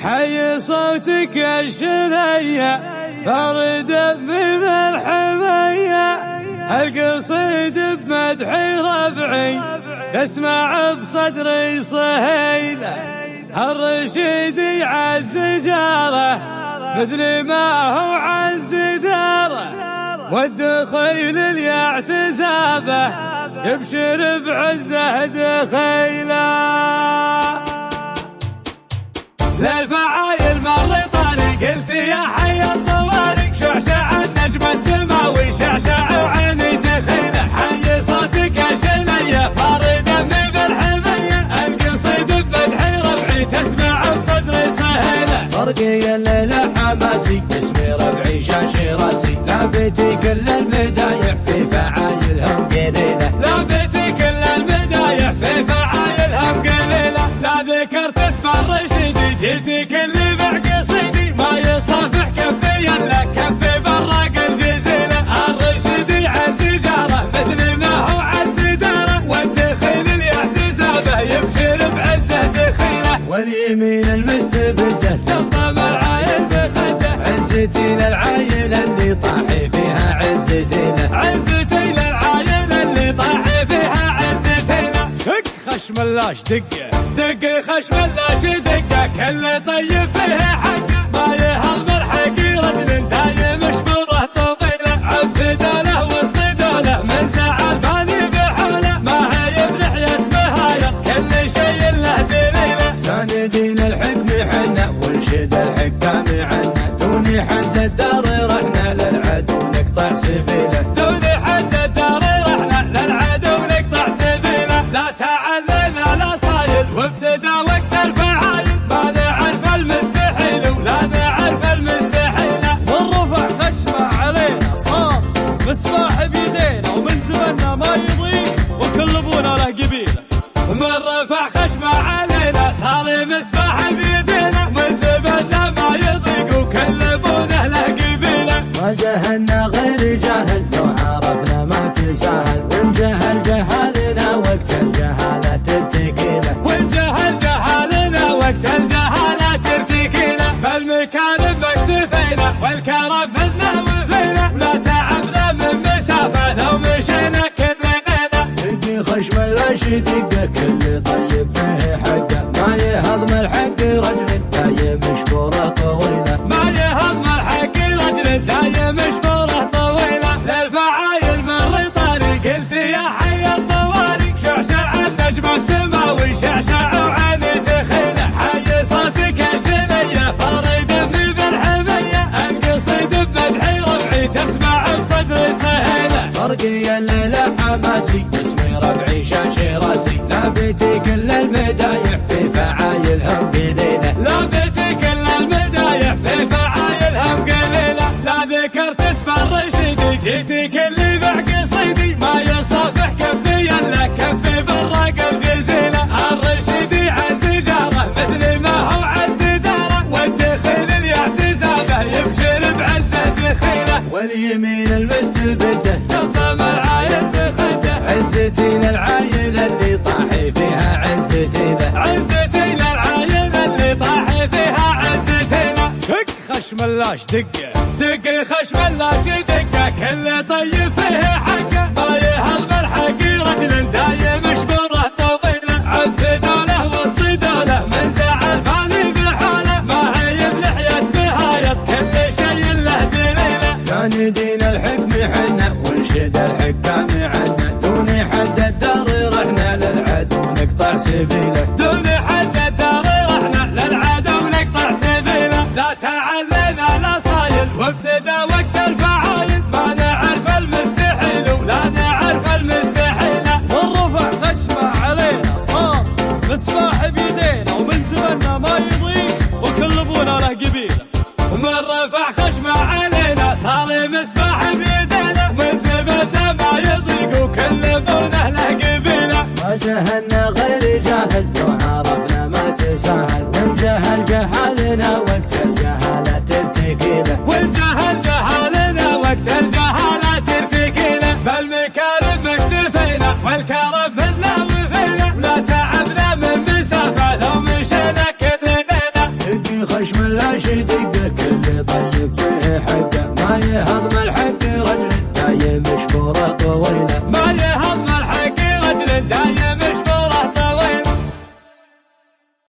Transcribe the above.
حي صوتك يا شنية برد من الحمية، القصيد بمدح ربعي تسمع بصدري صهيلة، الرشيد يعز جاره مثل ما هو عز داره، والدخيل اللي اعتزابه يبشر بعزه دخيله. للفعايل مر طريق قلت يا حي الطوارق، شعشع النجم السماوي شعشع وعيني تخيله، حي صوتك يا شنية فاردة من بالحمية، القصيد بمدح ربعي تسمع بصدري صهيلة، فرقي الليلة حماسي اسمي ربعي شاشي راسي، لابتي كل المدايح في فعايلهم قليلة، لابتي كل المدايح في فعايلهم قليلة، لا ذكرت اسم الرشيد جيتي كل بعقصيدي، ما يصافح كفي الا كفي براق الجزيلة، الرشيد يعز جاره مثل ما هو عز داره، والدخيل اللي اعتزابه يبشر بعزه دخيله، واليمين المستبدة سلطم العايل بخده، عزتي للعايل اللي طاحي فيها عزتينا، عزتي للعايل اللي طاحي فيها عزتينا، دق خشم اللاش دقه دق خشم اللاش دقه، كل طيب فيه حقه ما يهضم الحقي رجل دايم مشبوره طويله، عز دوله وسط دوله من زعل بالي بحوله، ما هي بلحيه مهايط كل شيء له دليله، ساندين الحكم حنا ونشد الحكام عنا، دوني حد الدار رحنا للعدو نقطع سبيله، دوني حد الدار رحنا للعدو نقطع سبيله، لا تعلمنا لا صايد وابتدى وقت الفعايل، ما نعرف المستحيل ولا نعرف المستحيل، من رفع خشمه علينا صار مسماح بيدينا، ومن زمننا ما يضيق وكل ابونا له قبيله، من رفع خشمه علينا صار مسبح بيدينا، من زمننا ما يضيق وكل ابونا له قبيله، ما جهلنا غير جاهل لو عرفنا ما تساهل، وان جهل جهالنا وقت الجهالة ترتقيله، وان جهل جهالنا وقت الجهالة ترتقيله، فالمكان باكتفينا والكرم منا وفينا، لا تعبنا من مسافة لو مشينا كلنا، يدي خشم اللاش دقه كل طيب فيه حقه، ما يهضم الحق رجل دايم مشكوره طويله، ما يهضم الحق رجل دايم مشبوره طويله، للفعايل مر طريق قلت يا حي الطوارق، شعشع النجم السماوي شعشع وعيني تخيله، حي صوتك يا شنية فاردة من بالحمية، القصيد بمدح ربعي تسمع بصدري صهيلة، فرقي الليلة حماسي اسمي ربعي شاشي راسي، لابتي كل المدايح في فعايلهم قليلة، لابتي كل المدايح في فعايلهم قليلة، لا ذكرت اسم الرشيد جيتي كل بعقصيدي، ما يصافح كفي الا كفي براق الجزيلة، الرشيد يعز جاره مثل ما هو عز داره، والدخيل اللي اعتزابه يبشر بعزه دخيله، واليمين المستبدة سلطم العايل بخده، عزتي للعايل اللي طاحي فيها عزتينا، عزتي للعايل اللي طاحي فيها عزتينا، دق خشم اللاش دقه دق خشم اللاش دقه، كل طيب فيه حقه ما يهضم الحقي رجل دايم مشبوره طويله، عز دوله وسط دوله من زعل بالي بحوله، ما هي بلحيه مهايط كل شيء له دليله، ساندين الحكم حنا ونشد الحكام عنا، دوني حد الدار رحنا للعدو نقطع سبيله، دوني حد الدار رحنا للعدو نقطع سبيله، لا تعلمنا لا صايل وابتدى وقت الفعايل، ما نعرف المستحيل ولا نعرف المستحيل، من رفع خشمه علينا صار مسماح بيدينا، ومن زمننا ما يضيق وكل ابونا له قبيله، من رفع خشمه علينا صار مسبح بيدينا، من زمننا ما يضيق وكل ابونا له قبيله، ما جهلنا غير جاهل لو عرفنا ما تساهل، وان جهل جهالنا وقت الجهالة ترتقيله، وان جهل جهالنا وقت الجهالة ترتقيله، فالمكارم مكتفينا والكرم منا وفينا، لا تعبنا من مسافة لو مشينا كلنا، يدي خشم ملاش دقة كل طيب فيه حقه ما يهضم الحق